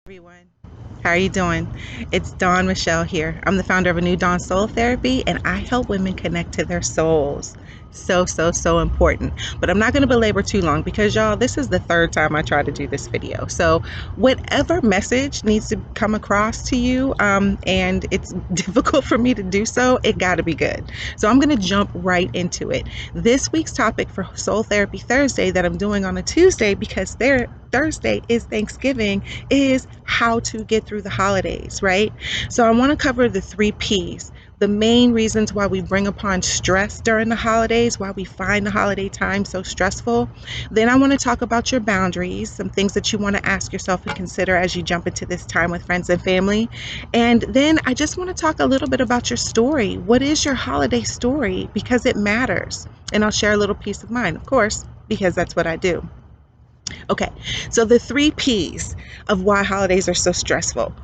Everyone. How are you doing? It's Dawn Michelle here. I'm the founder of A New Dawn Soul Therapy, and I help women connect to their souls. So important. But I'm not going to belabor too long because, y'all, this is the third time I try to do this video. So, whatever message needs to come across to you, and it's difficult for me to do so, it got to be good. So, I'm going to jump right into it. This week's topic for Soul Therapy Thursday that I'm doing on a Tuesday because Thursday is Thanksgiving is how to get through the holidays, right? So I want to cover the 3 P's, the main reasons why we bring upon stress during the holidays, why we find the holiday time so stressful. Then I want to talk about your boundaries, some things that you want to ask yourself and consider as you jump into this time with friends and family. And then I just want to talk a little bit about your story. What is your holiday story? Because it matters. And I'll share a little piece of mine, of course, because that's what I do. Okay, so the 3 P's of why holidays are so stressful: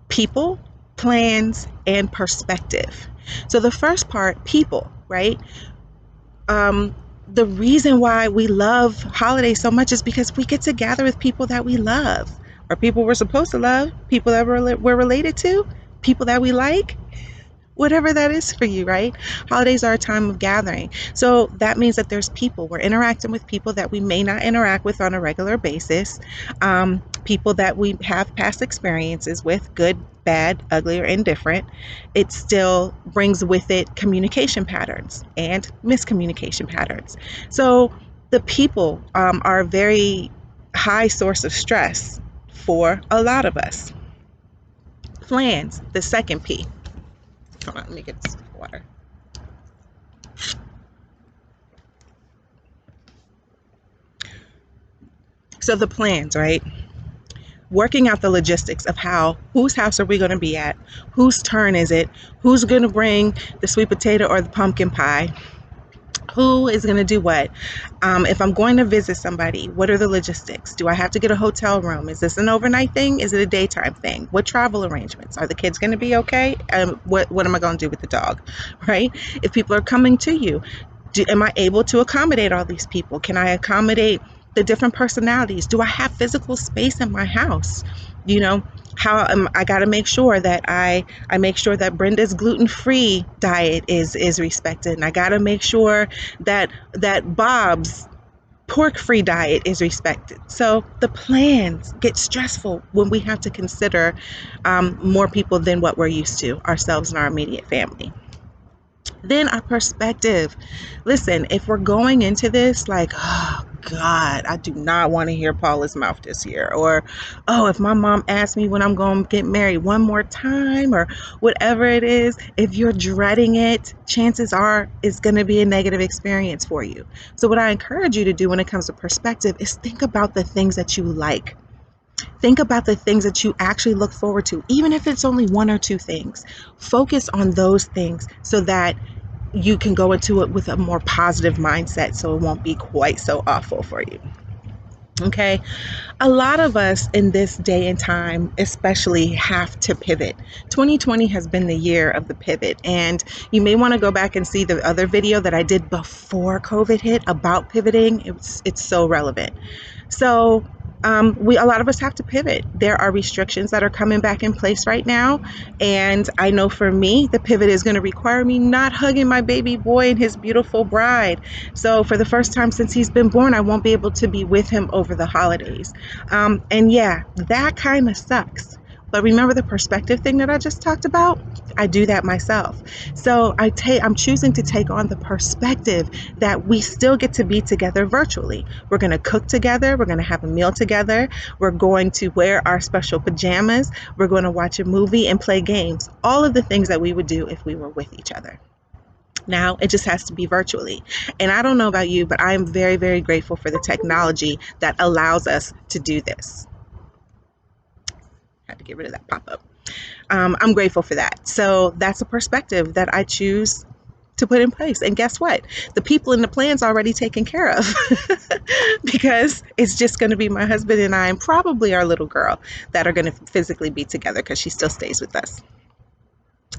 people, plans, and perspective. So the first part, people, right? The reason why we love holidays so much is because we get to gather with people that we love, or people we're supposed to love, people that we're related to, people that we like, whatever that is for you, right? Holidays are a time of gathering. So that means that there's people. We're interacting with people that we may not interact with on a regular basis, people that we have past experiences with, good, bad, ugly, or indifferent. It still brings with it communication patterns and miscommunication patterns. So the people are a very high source of stress for a lot of us. Plans, the second P. Hold on, let me get some water. So the plans, right? Working out the logistics of whose house are we going to be at? Whose turn is it? Who's going to bring the sweet potato or the pumpkin pie? Who is going to do what? If I'm going to visit somebody, what are the logistics? Do I have to get a hotel room? Is this an overnight thing? Is it a daytime thing? What travel arrangements? Are the kids going to be okay? What am I going to do with the dog, right? If people are coming to you, am I able to accommodate all these people? Can I accommodate the different personalities? Do I have physical space in my house? You know, I got to make sure that I make sure that Brenda's gluten-free diet is respected, and I got to make sure that Bob's pork-free diet is respected. So the plans get stressful when we have to consider more people than what we're used to, ourselves and our immediate family. Then our perspective. Listen, if we're going into this like, oh God, I do not want to hear Paula's mouth this year, or oh, if my mom asks me when I'm going to get married one more time, or whatever it is, if you're dreading it, chances are it's going to be a negative experience for you. So what I encourage you to do when it comes to perspective is think about the things that you like. Think about the things that you actually look forward to, even if it's only 1 or 2 things. Focus on those things so that you can go into it with a more positive mindset so it won't be quite so awful for you. Okay, a lot of us in this day and time especially have to pivot. 2020 has been the year of the pivot, and you may want to go back and see the other video that I did before COVID hit about pivoting. It's so relevant. So a lot of us have to pivot. There are restrictions that are coming back in place right now, and I know for me, the pivot is going to require me not hugging my baby boy and his beautiful bride. So for the first time since he's been born, I won't be able to be with him over the holidays. And yeah, that kind of sucks. But remember the perspective thing that I just talked about? I do that myself. So I'm choosing to take on the perspective that we still get to be together virtually. We're going to cook together. We're going to have a meal together. We're going to wear our special pajamas. We're going to watch a movie and play games. All of the things that we would do if we were with each other. Now it just has to be virtually. And I don't know about you, but I am very, very grateful for the technology that allows us to do this. Had to get rid of that pop-up. I'm grateful for that. So that's a perspective that I choose to put in place. And guess what? The people in the plan's already taken care of because it's just going to be my husband and I, and probably our little girl, that are going to physically be together because she still stays with us.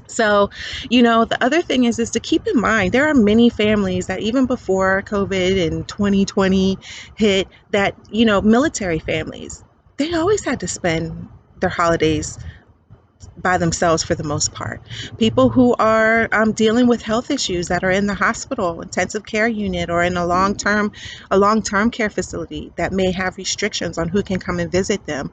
So, the other thing is to keep in mind, there are many families that even before COVID and 2020 hit, that, military families, they always had to spend their holidays by themselves for the most part. People who are dealing with health issues that are in the hospital, intensive care unit, or in a long term care facility that may have restrictions on who can come and visit them.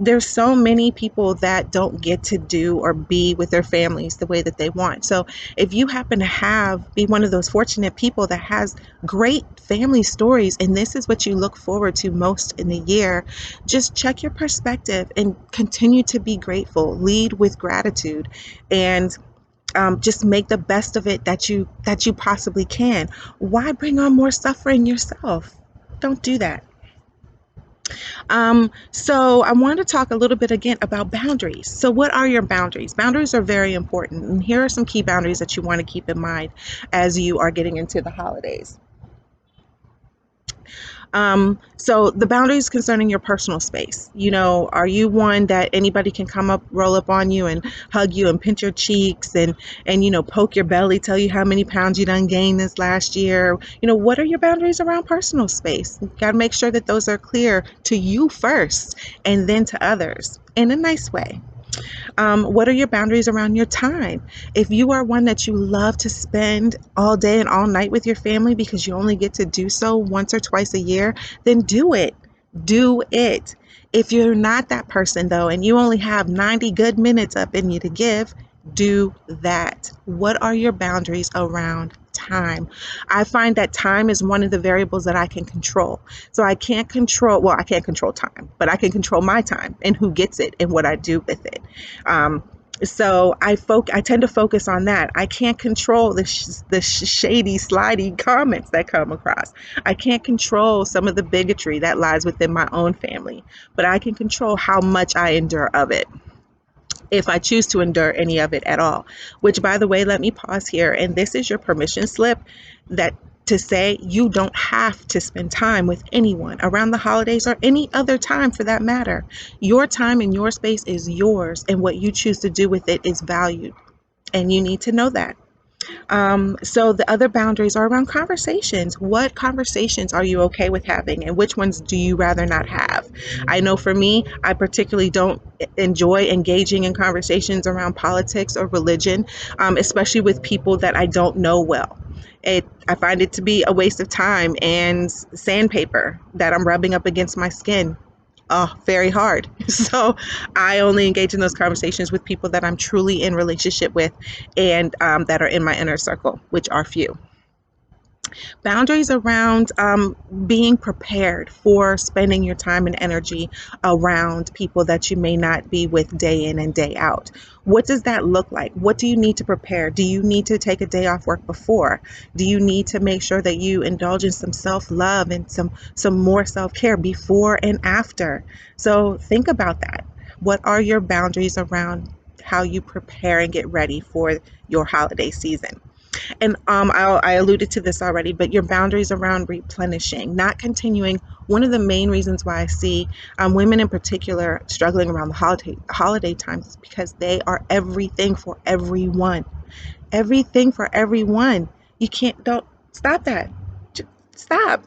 There's so many people that don't get to do or be with their families the way that they want. So if you happen to be one of those fortunate people that has great family stories, and this is what you look forward to most in the year, just check your perspective and continue to be grateful. Lead with gratitude, and just make the best of it that you possibly can. Why bring on more suffering yourself? Don't do that. So I want to talk a little bit again about boundaries. So what are your boundaries? Boundaries are very important, and here are some key boundaries that you want to keep in mind as you are getting into the holidays. So the boundaries concerning your personal space. Are you one that anybody can come up, roll up on you and hug you and pinch your cheeks and poke your belly, tell you how many pounds you done gained this last year? What are your boundaries around personal space? You got to make sure that those are clear to you first and then to others in a nice way. What are your boundaries around your time? If you are one that you love to spend all day and all night with your family because you only get to do so once or twice a year, then do it. Do it. If you're not that person, though, and you only have 90 good minutes up in you to give, do that. What are your boundaries around time? I find that time is one of the variables that I can control. So I can't control time, but I can control my time and who gets it and what I do with it. Um, I tend to focus on that. I can't control the shady, slidey comments that come across. I can't control some of the bigotry that lies within my own family, but I can control how much I endure of it, if I choose to endure any of it at all. Which, by the way, let me pause here. And this is your permission slip that to say you don't have to spend time with anyone around the holidays or any other time for that matter. Your time and your space is yours, and what you choose to do with it is valued. And you need to know that. So the other boundaries are around conversations. What conversations are you okay with having, and which ones do you rather not have? I know for me, I particularly don't enjoy engaging in conversations around politics or religion, especially with people that I don't know well. I find it to be a waste of time and sandpaper that I'm rubbing up against my skin. Oh, very hard. So I only engage in those conversations with people that I'm truly in relationship with, and that are in my inner circle, which are few. Boundaries around being prepared for spending your time and energy around people that you may not be with day in and day out. What does that look like? What do you need to prepare? Do you need to take a day off work before? Do you need to make sure that you indulge in some self-love and some more self-care before and after? So think about that. What are your boundaries around how you prepare and get ready for your holiday season? And I alluded to this already, but your boundaries around replenishing, not continuing. One of the main reasons why I see women in particular struggling around the holiday times is because they are everything for everyone. Everything for everyone. Don't stop that. Stop.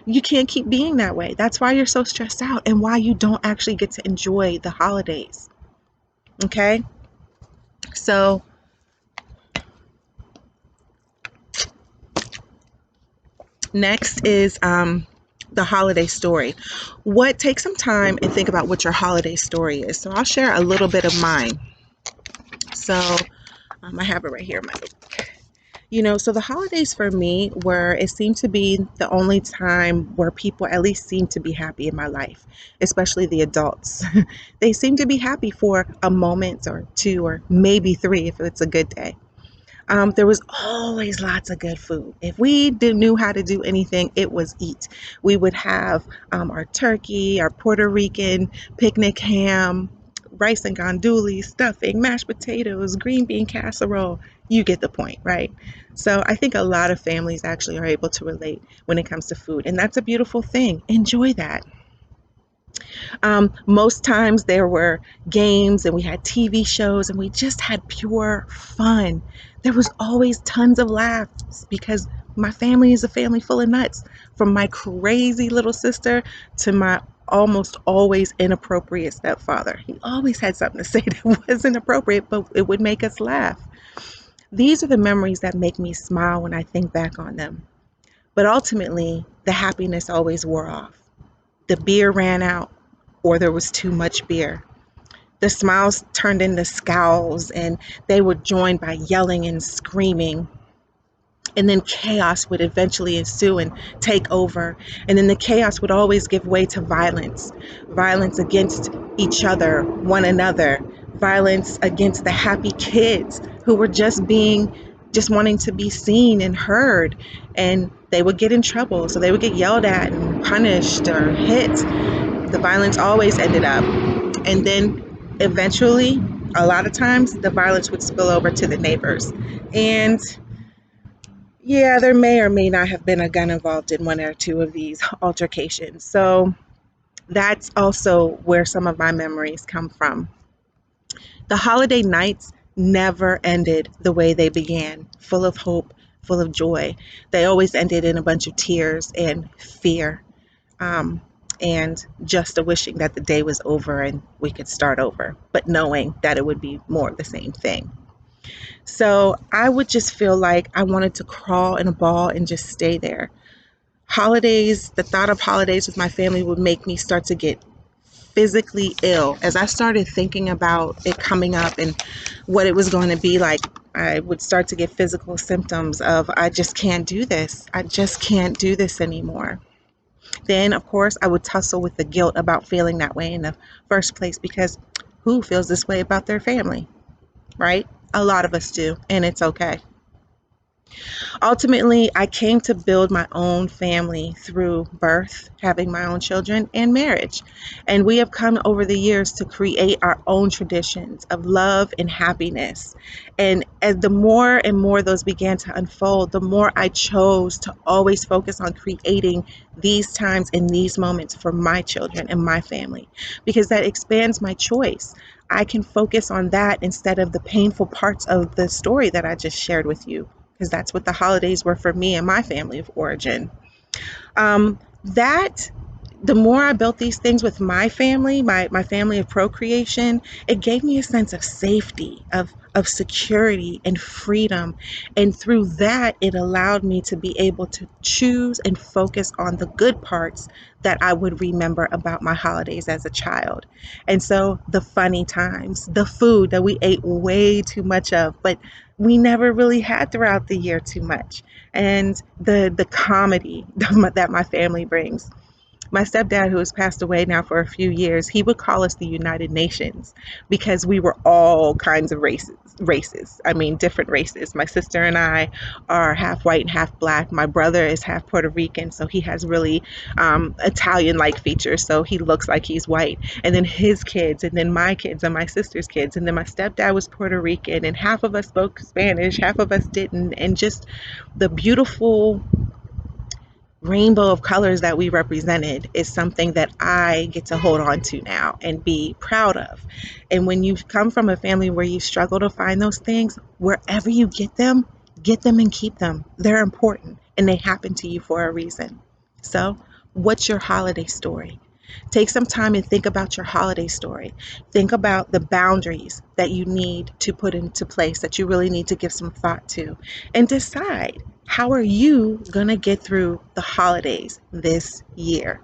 You can't keep being that way. That's why you're so stressed out and why you don't actually get to enjoy the holidays. Okay? So, next is the holiday story. Take some time and think about what your holiday story is. So I'll share a little bit of mine. So I have it right here in my book. So the holidays for me it seemed to be the only time where people at least seemed to be happy in my life, especially the adults. They seem to be happy for a moment or two or maybe three if it's a good day. There was always lots of good food. If we knew how to do anything, it was eat. We would have our turkey, our Puerto Rican picnic ham, rice and gandules, stuffing, mashed potatoes, green bean casserole. You get the point, right? So I think a lot of families actually are able to relate when it comes to food, and that's a beautiful thing. Enjoy that. Most times there were games and we had TV shows and we just had pure fun. There was always tons of laughs because my family is a family full of nuts. From my crazy little sister to my almost always inappropriate stepfather. He always had something to say that wasn't appropriate, but it would make us laugh. These are the memories that make me smile when I think back on them. But ultimately, the happiness always wore off. The beer ran out, or there was too much beer. The smiles turned into scowls, and they were joined by yelling and screaming. And then chaos would eventually ensue and take over. And then the chaos would always give way to violence, violence against each other, one another, violence against the happy kids who were just wanting to be seen and heard. And they would get in trouble. So they would get yelled at and punished or hit. The violence always ended up. And then eventually, a lot of times, the violence would spill over to the neighbors. And yeah, there may or may not have been a gun involved in one or two of these altercations. So that's also where some of my memories come from. The holiday nights never ended the way they began, full of hope, full of joy. They always ended in a bunch of tears and fear, um, and just a wishing that the day was over and we could start over, but knowing that it would be more of the same thing. So I would just feel like I wanted to crawl in a ball and just stay there. Holidays, the thought of holidays with my family would make me start to get physically ill. As I started thinking about it coming up and what it was going to be like, I would start to get physical symptoms of, I just can't do this. I just can't do this anymore. Then, of course, I would tussle with the guilt about feeling that way in the first place, because who feels this way about their family, right? A lot of us do, and it's okay. Ultimately, I came to build my own family through birth, having my own children, and marriage. And we have come over the years to create our own traditions of love and happiness. And as the more and more those began to unfold, the more I chose to always focus on creating these times and these moments for my children and my family, because that expands my choice. I can focus on that instead of the painful parts of the story that I just shared with you, because that's what the holidays were for me and my family of origin. That the more I built these things with my family, my family of procreation, it gave me a sense of safety, of security and freedom. And through that, it allowed me to be able to choose and focus on the good parts that I would remember about my holidays as a child. And so the funny times, the food that we ate way too much of, but we never really had throughout the year too much, and the comedy that my family brings. My stepdad, who has passed away now for a few years, he would call us the United Nations because we were all kinds of races. I mean, different races. My sister and I are half white and half black. My brother is half Puerto Rican, so he has really Italian-like features, so he looks like he's white. And then his kids, and then my kids, and my sister's kids, and then my stepdad was Puerto Rican, and half of us spoke Spanish, half of us didn't, and just the beautiful rainbow of colors that we represented is something that I get to hold on to now and be proud of. And when you come from a family where you struggle to find those things, wherever you get them and keep them. They're important and they happen to you for a reason. So, what's your holiday story? Take some time and think about your holiday story. Think about the boundaries that you need to put into place, that you really need to give some thought to, and decide, how are you going to get through the holidays this year?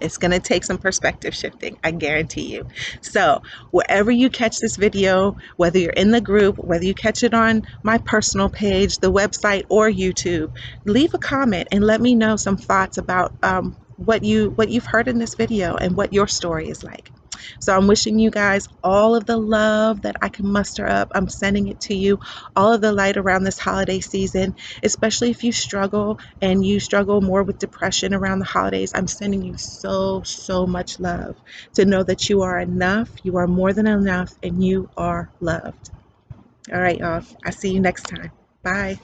It's going to take some perspective shifting, I guarantee you. So, wherever you catch this video, whether you're in the group, whether you catch it on my personal page, the website, or YouTube, leave a comment and let me know some thoughts about what you've heard in this video and what your story is like. So I'm wishing you guys all of the love that I can muster up. I'm sending it to you, all of the light around this holiday season, especially if you struggle and you struggle more with depression around the holidays. I'm sending you so much love to know that you are enough, you are more than enough, and you are loved. All right, y'all. I'll see you next time. Bye.